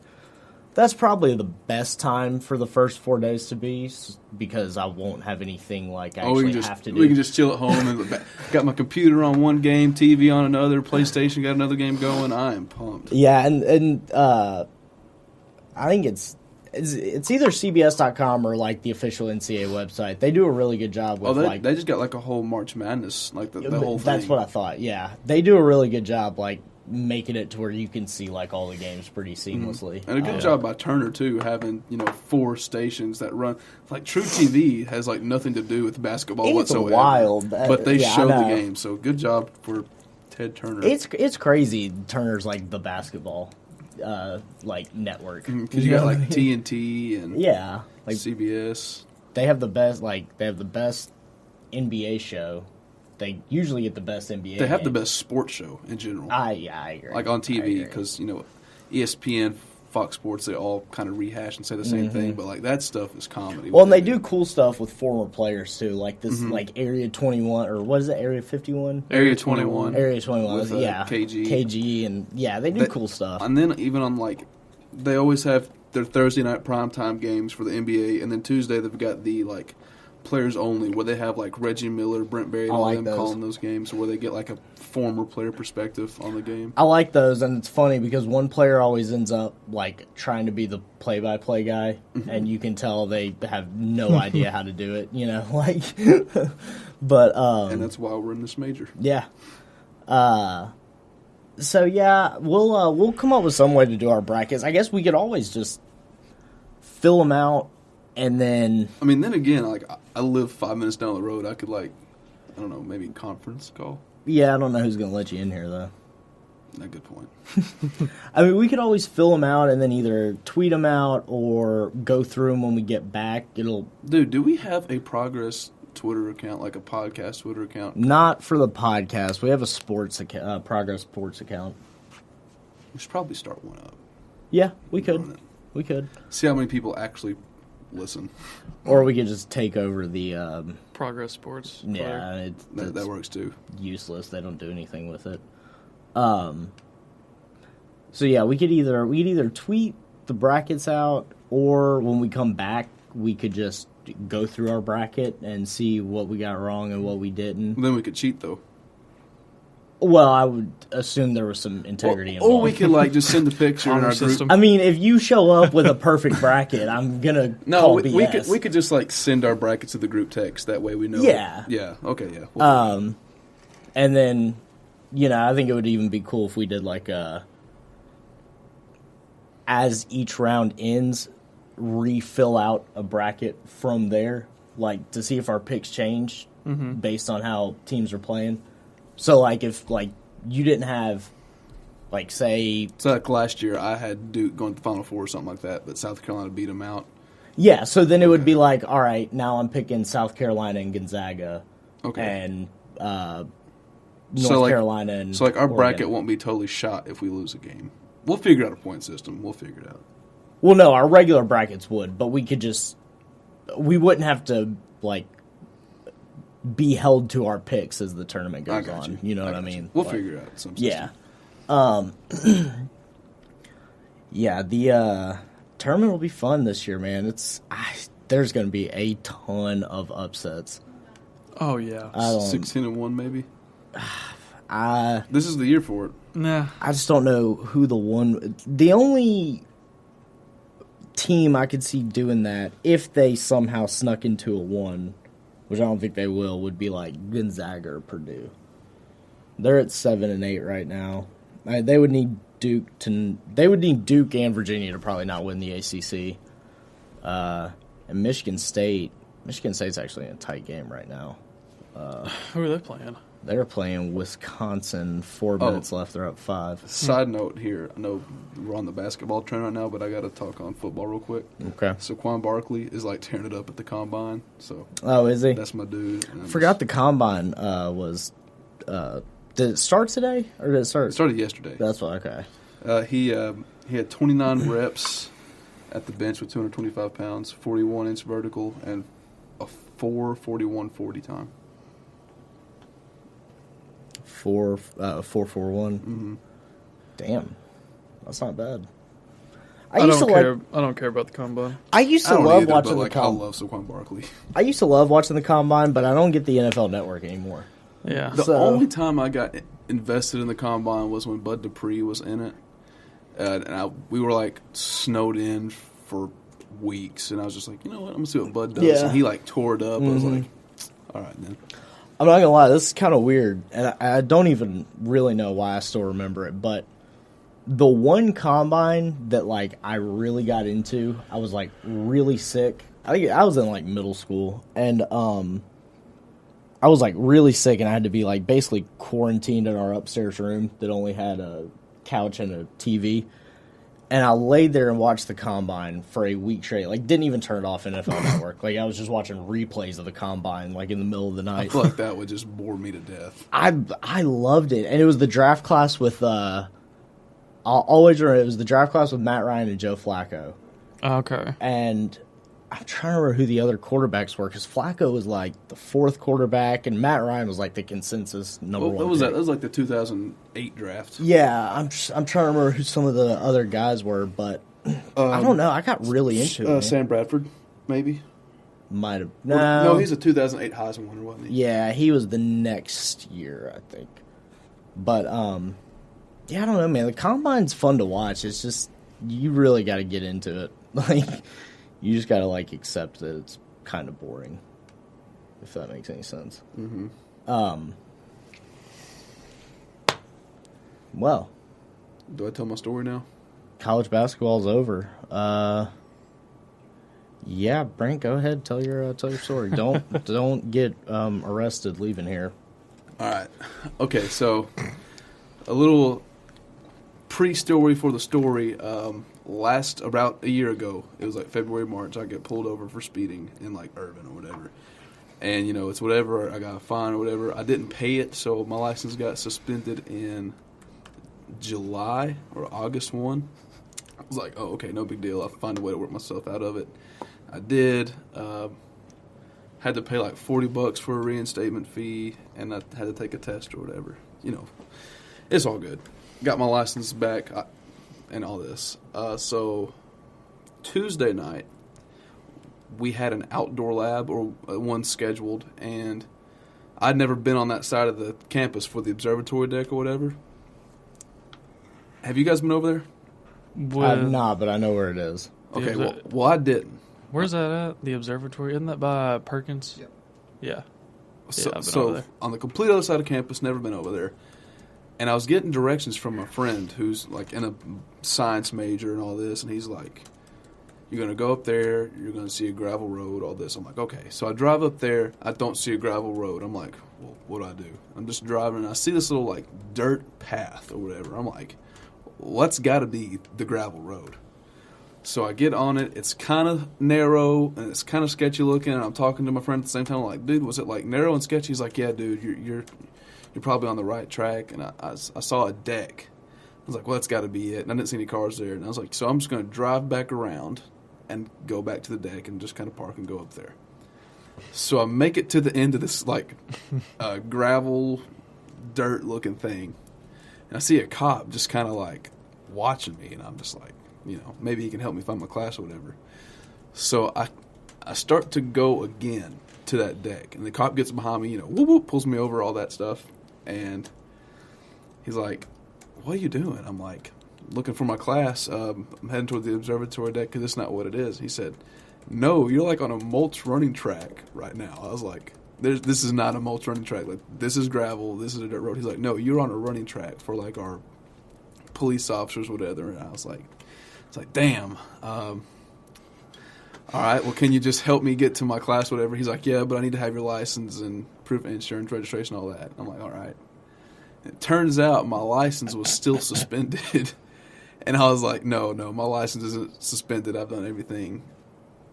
That's probably the best time for the first 4 days to be, because I won't have anything like I actually have to do. We can just chill at home and got my computer on one game, TV on another, PlayStation got another game going. I am pumped. Yeah, and I think it's either CBS.com or like the official NCAA website. They do a really good job with they just got like a whole March Madness, like the whole thing. That's what I thought. Yeah, they do a really good job like making it to where you can see like all the games pretty seamlessly. And a good job by Turner too, having 4 stations that run. Like True TV has like nothing to do with basketball whatsoever. It's wild, but they show the game. So good job for Ted Turner. It's crazy. Turner's like the basketball like network, because you got like TNT and like CBS. They have the best NBA show. They usually get the best NBA. They have the best sports show in general. I agree. Like on TV, because ESPN, Fox Sports, they all kind of rehash and say the same thing, but like that stuff is comedy. Well, and they do cool stuff with former players too, like this, like Area 21 or what is it, Area 51? Area 21. Area 21 with KG, and they do cool stuff. And then even on like, they always have their Thursday night primetime games for the NBA, and then Tuesday they've got the like players only, where they have like Reggie Miller, Brent Berry, and all them calling those games, where they get like a former player perspective on the game. I like those, and it's funny because one player always ends up like trying to be the play-by-play guy, and you can tell they have no idea how to do it. Like, but and that's why we're in this major. Yeah. So yeah, we'll come up with some way to do our brackets. I guess we could always just fill them out. And then... I mean, then again, like, I live 5 minutes down the road. I could, like, I don't know, maybe conference call. Yeah, I don't know who's going to let you in here, though. A good point. I mean, we could always fill them out and then either tweet them out or go through them when we get back. Dude, do we have a Progress Twitter account, like a podcast Twitter account? Not for the podcast. We have a sports account, Progress Sports account. We should probably start one up. Yeah, we could. We could. See how many people actually... listen, or we could just take over the Progress Sports. Yeah, that works too. Useless. They don't do anything with it. So yeah, we could either tweet the brackets out, or when we come back, we could just go through our bracket and see what we got wrong and what we didn't. Then we could cheat though. Well, I would assume there was some integrity involved. Or we could like just send the picture in our system. group. I mean, if you show up with a perfect bracket, I'm gonna call BS. We could just like send our brackets to the group text. That way we know. Yeah. Yeah. Okay. Yeah. And then, I think it would even be cool if we did like as each round ends, refill out a bracket from there, like to see if our picks change based on how teams are playing. So, like, if, like, you didn't have, like, say... So, like, last year, I had Duke going to the Final Four or something like that, but South Carolina beat them out. Yeah, so then it would be like, all right, now I'm picking South Carolina and Gonzaga. Okay. And North Carolina and So, like, our Oregon. bracket won't be totally shot if we lose a game. We'll figure out a point system. We'll figure it out. Well, no, our regular brackets would, but we could just... We wouldn't have to, like... be held to our picks as the tournament goes on. You know what I mean? We'll figure it out. Some system. Yeah. Yeah, the tournament will be fun this year, man. There's going to be a ton of upsets. Oh, yeah. 16-1 maybe? This is the year for it. Nah. I just don't know who the only team I could see doing that, if they somehow snuck into a 1, which I don't think they will, would be like Gonzaga or Purdue. They're at 7 and 8 right now. They would need Duke and Virginia to probably not win the ACC. And Michigan State's actually in a tight game right now. Who are they playing? They're playing Wisconsin. 4 minutes left. They're up 5. Side note here. I know we're on the basketball trend right now, but I got to talk on football real quick. Okay. Saquon Barkley is like tearing it up at the combine. So. Oh, is he? That's my dude. I forgot the combine was Did it start today, or did it start? It started yesterday. That's what. Okay. He had 29 reps at the bench with 225 pounds, 41-inch vertical, and a 4:41:40 time. 4:41. Mm-hmm. Damn, that's not bad. I don't care about the combine. I used to I don't love either, watching but, the I combine. love Saquon Barkley. I used to love watching the combine, but I don't get the NFL Network anymore. Yeah. The only time I got invested in the combine was when Bud Dupree was in it. We were like snowed in for weeks, and I was just like, you know what, I'm gonna see what Bud does. Yeah. And he like tore it up. I was like, all right, then. I'm not gonna lie, this is kind of weird, and I don't even really know why I still remember it. But the one combine that like I really got into, I was like really sick. I think I was in like middle school, and I was like really sick, and I had to be like basically quarantined in our upstairs room that only had a couch and a TV. And I laid there and watched the combine for a week straight. Like, didn't even turn it off NFL Network. Like, I was just watching replays of the combine, like in the middle of the I night. feel like that would just bore me to death. I loved it, and it was the draft class with I'll always remember it was the draft class with Matt Ryan and Joe Flacco. Okay. And I'm trying to remember who the other quarterbacks were, because Flacco was like the fourth quarterback, and Matt Ryan was like the consensus number one. What was pick. that? That was like the 2008 draft. Yeah, I'm trying to remember who some of the other guys were, but I don't know. I got really into it. Man. Sam Bradford, maybe. Might have No, he's a 2008 Heisman winner, wasn't he? Yeah, he was the next year, I think. But yeah, I don't know, man. The combine's fun to watch. It's just you really got to get into it. Like, you just got to like accept that it's kind of boring, if that makes any sense. Mm-hmm. Well, Do I tell my story now? college basketball's over. Yeah, Brent, go ahead, tell your story. Don't get arrested leaving here. All right. Okay, so a little pre-story for the story. About a year ago, it was like February, March, I get pulled over for speeding in like Irvin or whatever. And, you know, it's whatever. I got a fine or whatever. I didn't pay it, so my license got suspended in July or August 1. I was like, oh, okay, no big deal. I'll find a way to work myself out of it. I did. Had to pay like $40 for a reinstatement fee, and I had to take a test or whatever. You know, it's all good. Got my license back and all this. So Tuesday night, we had an outdoor lab, or one scheduled, and I'd never been on that side of the campus for the observatory deck or whatever. Have you guys been over there? I'm not, but I know where it is. Okay, Yeah, well, I didn't. Where's that at? The observatory? Isn't that by Perkins? Yep. Yeah. So, I've been over there. On the complete other side of campus, never been over there. And I was getting directions from my friend who's like in a science major and all this, and he's like, you're going to go up there, you're going to see a gravel road, all this. I'm like, okay. So I drive up there, I don't see a gravel road. I'm like, well, what do I do? I'm just driving, and I see this little like dirt path or whatever. I'm like, what's got to be the gravel road? So I get on it. It's kind of narrow and it's kind of sketchy looking. And I'm talking to my friend at the same time. I'm like, dude, was it like narrow and sketchy? He's like, yeah, dude, you're probably on the right track. And I saw a deck. I was like, well, that's got to be it. And I didn't see any cars there. And I was like, so I'm just going to drive back around and go back to the deck and just kind of park and go up there. So I make it to the end of this like gravel, dirt looking thing. And I see a cop just kind of like watching me. And I'm just like, you know, maybe he can help me find my class or whatever. So I start to go again to that deck, and the cop gets behind me, you know, whoop, whoop, pulls me over, all that stuff. And he's like, what are you doing? I'm like, looking for my class. I'm heading toward the observatory deck because it's not what it is. He said, no, you're like on a mulch running track right now. I was like, this is not a mulch running track. Like, this is gravel. This is a dirt road. He's like, no, you're on a running track for like our police officers, whatever. And I was like, it's like, damn. All right, well, can you just help me get to my class, whatever? He's like, yeah, but I need to have your license and proof of insurance, registration, all that. I'm like, all right. It turns out my license was still suspended. And I was like, no, my license isn't suspended. I've done everything.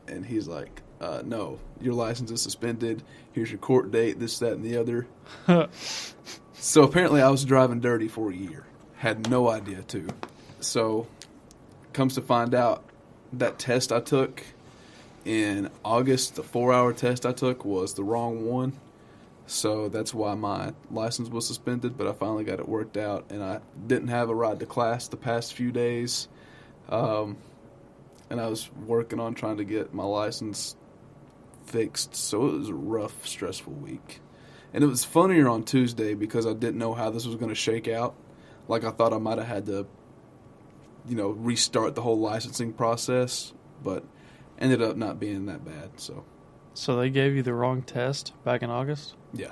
And he's like, no, your license is suspended. Here's your court date, this, that, and the other. So apparently I was driving dirty for a year. Had no idea, too. So comes to find out that test I took in August, the 4-hour test I took, was the wrong one. So that's why my license was suspended, but I finally got it worked out, and I didn't have a ride to class the past few days. And I was working on trying to get my license fixed, so it was a rough, stressful week. And it was funnier on Tuesday because I didn't know how this was going to shake out. Like, I thought I might have had to, restart the whole licensing process, but ended up not being that bad, so. So they gave you the wrong test back in August? Yeah.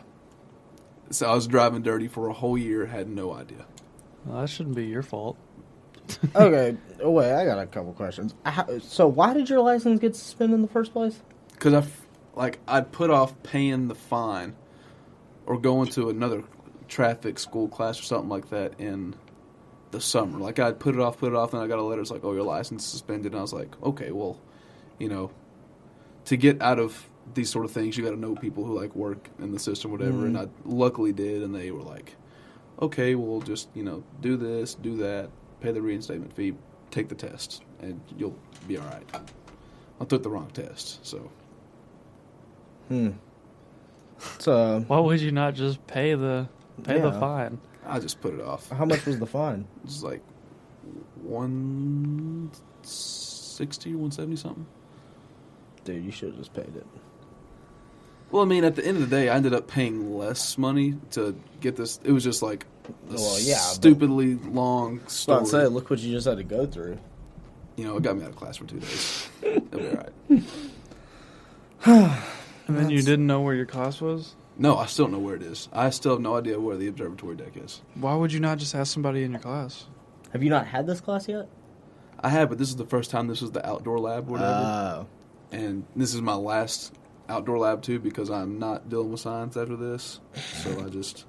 So I was driving dirty for a whole year, had no idea. Well, that shouldn't be your fault. Okay, wait, I got a couple questions. So why did your license get suspended in the first place? Because I'd put off paying the fine or going to another traffic school class or something like that in the summer. Like, I'd put it off, and I got a letter. It's like, oh, your license is suspended. And I was like, okay, well, to get out of these sort of things, you got to know people who, like, work in the system or whatever. And I luckily did, and they were like, okay, we'll just, do this, do that, pay the reinstatement fee, take the test, and you'll be all right. I took the wrong test, so. So why would you not just pay the fine? I just put it off. how much was the fine? It was like 160 or 170 something. Dude, you should have just paid it. Well, I mean, at the end of the day, I ended up paying less money to get this. It was just like stupidly long story. I'd say, look what you just had to go through. It got me out of class for 2 days. It'll be all right. And then you didn't know where your class was? No, I still don't know where it is. I still have no idea where the observatory deck is. Why would you not just ask somebody in your class? Have you not had this class yet? I have, but this is the first time this was the outdoor lab or whatever. Oh. And this is my last outdoor lab, too, because I'm not dealing with science after this. So I just...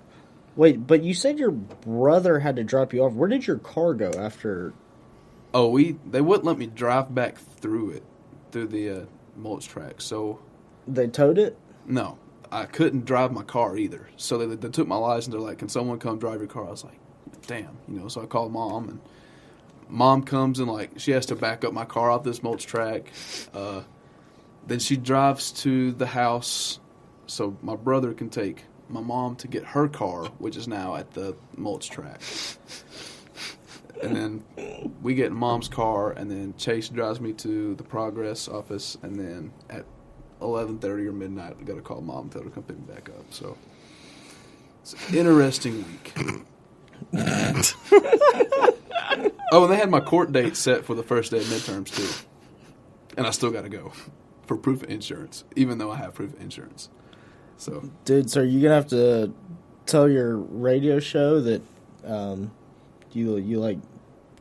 Wait, but you said your brother had to drop you off. Where did your car go after... Oh, they wouldn't let me drive back through the mulch track, so... They towed it? No, I couldn't drive my car either. So they took my license. They're like, can someone come drive your car? I was like, damn. So I called Mom, and Mom comes and, like, she has to back up my car off this mulch track. Then she drives to the house so my brother can take my mom to get her car, which is now at the mulch track. And then we get in Mom's car, and then Chase drives me to the Progress office, and then at 11:30 or midnight, we got to call Mom and tell her to come pick me back up. So it's an interesting week. Oh, and they had my court date set for the first day of midterms, too. And I still got to go for proof of insurance, even though I have proof of insurance. So, Dude, so are you going to have to tell your radio show that you like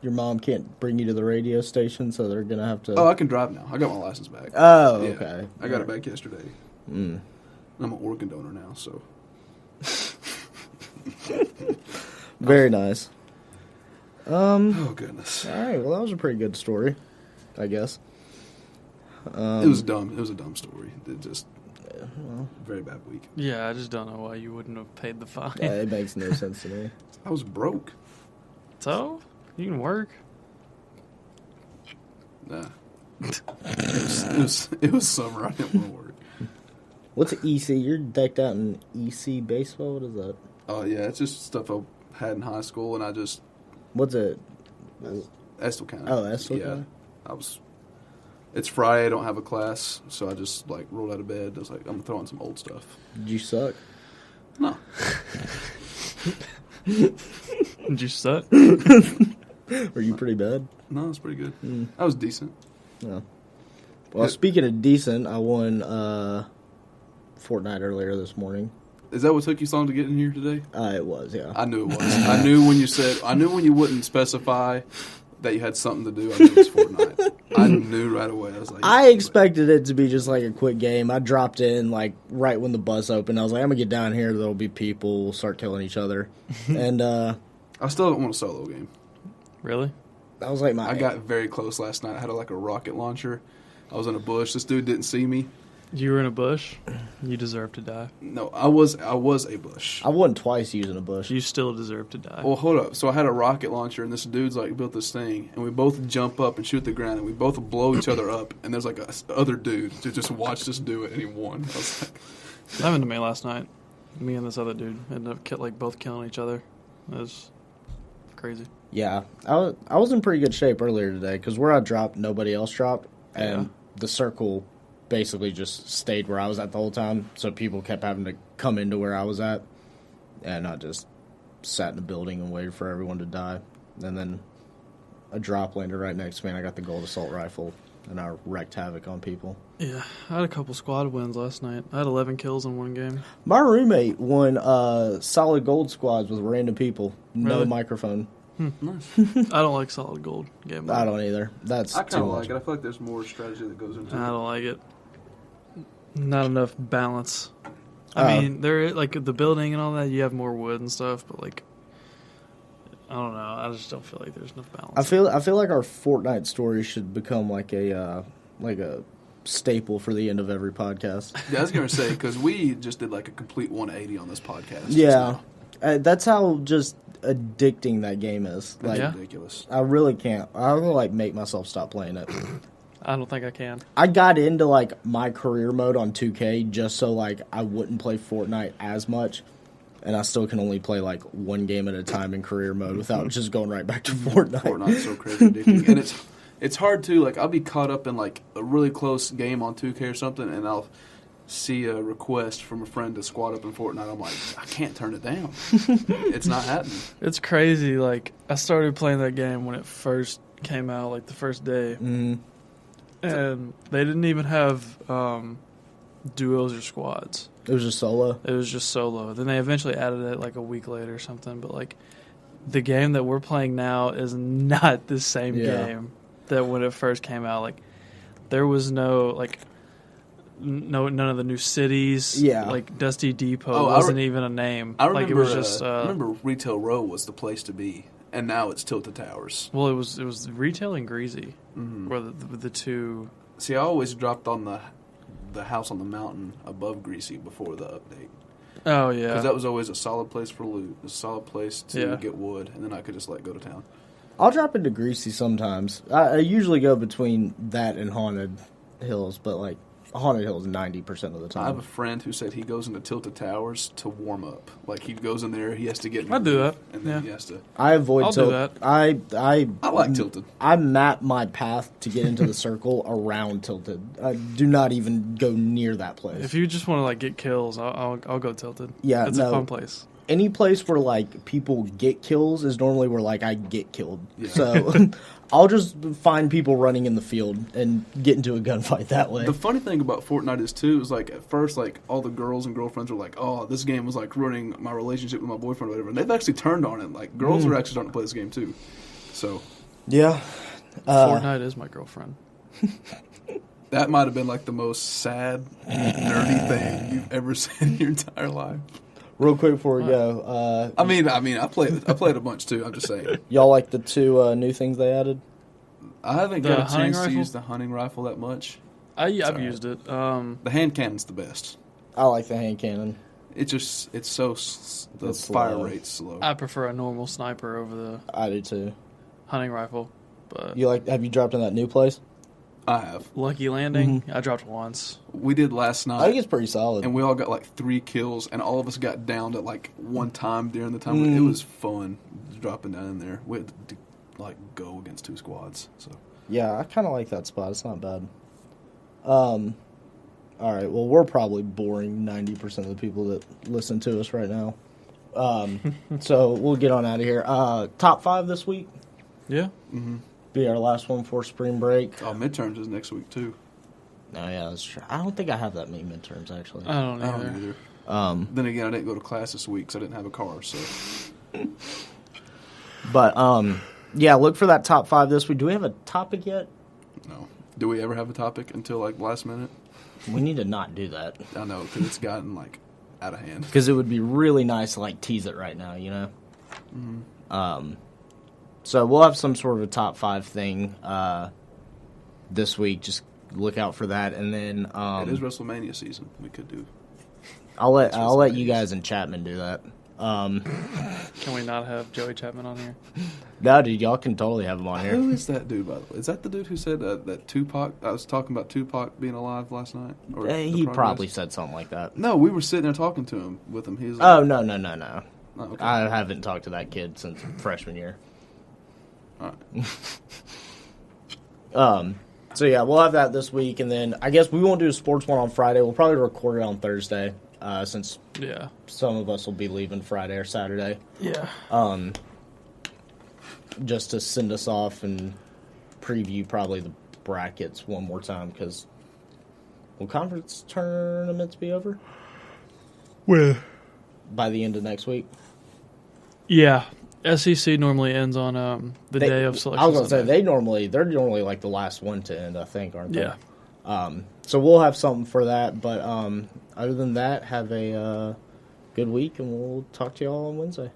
your mom can't bring you to the radio station, so they're going to have to... Oh, I can drive now. I got my license back. Oh, yeah, okay. I got it back yesterday. I'm an organ donor now, so... Very nice. Oh, goodness. All right, well, that was a pretty good story, I guess. It was dumb. It was a dumb story. It just... very bad week. Yeah, I just don't know why you wouldn't have paid the fine. Yeah, it makes no sense to me. I was broke. So? You can work. Nah. It was summer. I didn't want to work. What's EC? You're decked out in EC baseball? What is that? Oh, yeah. It's just stuff I had in high school, and I just... What's it? Estill County. Oh, Estill County? I was... It's Friday. I don't have a class, so I just, like, rolled out of bed. I was like, I'm going to throw on some old stuff. Did you suck? No. Did you suck? Were you pretty bad? No, it's pretty good. I was decent. No. Well, speaking of decent, I won Fortnite earlier this morning. Is that what took you so long to get in here today? It was, yeah. I knew it was. I knew when you wouldn't specify that you had something to do. I knew it was Fortnite. I knew right away. I was like, I expected it to be just like a quick game. I dropped in like right when the bus opened. I was like, I'm gonna get down here. There'll be people. We'll start killing each other. And I still don't want a solo game. Really? that was like I got very close last night. I had a rocket launcher. I was in a bush. This dude didn't see me, You were in a bush. You deserve to die. No, I was a bush. I won twice using a bush. You still deserve to die. Well, hold up. So I had a rocket launcher, and this dude's like built this thing, and we both jump up and shoot the ground, and we both blow each other up. And there's like a other dude who just watched us do it, and he won. I was like, That happened to me last night. Me and this other dude ended up both killing each other. It was crazy. Yeah, I was in pretty good shape earlier today because where I dropped, nobody else dropped, and the circle basically just stayed where I was at the whole time, so people kept having to come into where I was at, and I just sat in the building and waited for everyone to die, and then a drop landed right next to me, and I got the gold assault rifle, and I wreaked havoc on people. Yeah, I had a couple squad wins last night. I had 11 kills in one game. My roommate won solid gold squads with random people, no Really? microphone. nice. I don't like solid gold game. I don't either. That's I too kind of much. like it. I feel like there's more strategy that goes into I it. don't like it. Not enough balance. I mean, there like the building and all that. You have more wood and stuff, but like, I don't know. I just don't feel like there's enough balance. I feel like our Fortnite story should become like a staple for the end of every podcast. Yeah, I was gonna say because we just did like a complete 180 on this podcast. just Yeah, now. that's how just addicting that game is. Like, Yeah. Ridiculous. I really can't. I don't like make myself stop playing it. I don't think I can. I got into like my career mode on 2K just so like I wouldn't play Fortnite as much, and I still can only play like one game at a time in career mode without just going right back to Fortnite. Fortnite's so crazy addicting, and it's hard too. Like I'll be caught up in like a really close game on 2K or something, and I'll see a request from a friend to squad up in Fortnite. I'm like, I can't turn it down. It's not happening. It's crazy. Like I started playing that game when it first came out, like the first day, and they didn't even have duos or squads. It was just solo. It was just solo. Then they eventually added it like a week later or something. But like the game that we're playing now is not the same game that when it first came out. Like there was no like none of the new cities. Yeah. Like Dusty Depot Oh, wasn't even a name. I remember. Like it was just. I remember Retail Row was the place to be, and now it's Tilted Towers. Well, it was Retail and Greasy were the two. See, I always dropped on the house on the mountain above Greasy before the update. Oh yeah, Because that was always a solid place for loot, a solid place to Yeah. get wood, and then I could just go to town. I'll drop into Greasy sometimes. I usually go between that and Haunted Hills, but like Haunted Hills 90% of the I have time. a friend who said he goes into Tilted Towers to warm up. Like he goes in there, he has to get. in I'd do groove, that, and then yeah. he has to. I avoid I'll do that. I like Tilted. I map my path to get into the circle around Tilted. I do not even go near that place. if you just want to like get kills, I'll go Tilted. Yeah, it's no. a fun place. Any place where like people get kills is normally where like I get killed. Yeah. So I'll just find people running in the field and get into a gunfight that way. The funny thing about Fortnite is too is like at first like all the girls and girlfriends were like, oh, this game was like ruining my relationship with my boyfriend or whatever. And they've actually turned on it. Like girls are actually starting to play this game too. So Yeah. Fortnite is my girlfriend. that might have been like the most sad, nerdy thing you've ever seen in your entire life. Real quick before we go, I mean, I played a bunch too. I'm just saying. y'all like the two new things they added? I haven't The got a hunting chance to rifle? use the hunting rifle that much. I've Sorry. used it. The hand cannon's the best. I like the hand cannon. It's so the It's fire slow. rate's slow. I prefer a normal sniper over the I do too. hunting rifle. But Have you dropped in that new place? I have. Lucky Landing, I dropped once. We did last night. I think it's pretty solid. And we all got like 3 kills, and all of us got downed at like one time during the time. It was fun dropping down in there. We had to like go against 2 squads. So Yeah, I kind of like that spot. It's not bad. All right. Well, we're probably boring 90% of the people that listen to us right now. So we'll get on out of here. Top 5 this week. Yeah. Be our last one for spring break. midterms is next week too. No, yeah, that's true. I don't think I have that many midterms actually. I don't I either. don't either. Then again, I didn't go to class this week because I didn't have a car. So But yeah, look for that top 5 this week. Do we have a topic yet? no. Do we ever have a topic until like last minute? We need to not do that I know because it's gotten like out of hand. because it would be really nice to like tease it right now, you know. So we'll have some sort of a top 5 thing this week. Just look out for that. And then it is WrestleMania season. We could do. I'll let you guys and Chapman do that. Can we not have Joey Chapman on here? No, dude, y'all can totally have him on here. Who is that dude, by the way? Is that the dude who said that Tupac? I was talking about Tupac being alive last night. Or He probably said something like that. No, we were sitting there talking to him with him. He's Oh, no. Oh, okay. I haven't talked to that kid since freshman year. All right. So yeah, we'll have that this week, and then I guess we won't do a sports one on Friday. We'll probably record it on Thursday, since some of us will be leaving Friday or Saturday. Yeah. Just to send us off and preview probably the brackets one more time, because will conference tournaments be over? Well, by the end of next week? Yeah. SEC normally ends on the day of selection. I was going to say, Sunday. they're normally like the last one to end, I think, aren't they? Yeah. So we'll have something for that, but other than that, have a good week, and we'll talk to you all on Wednesday.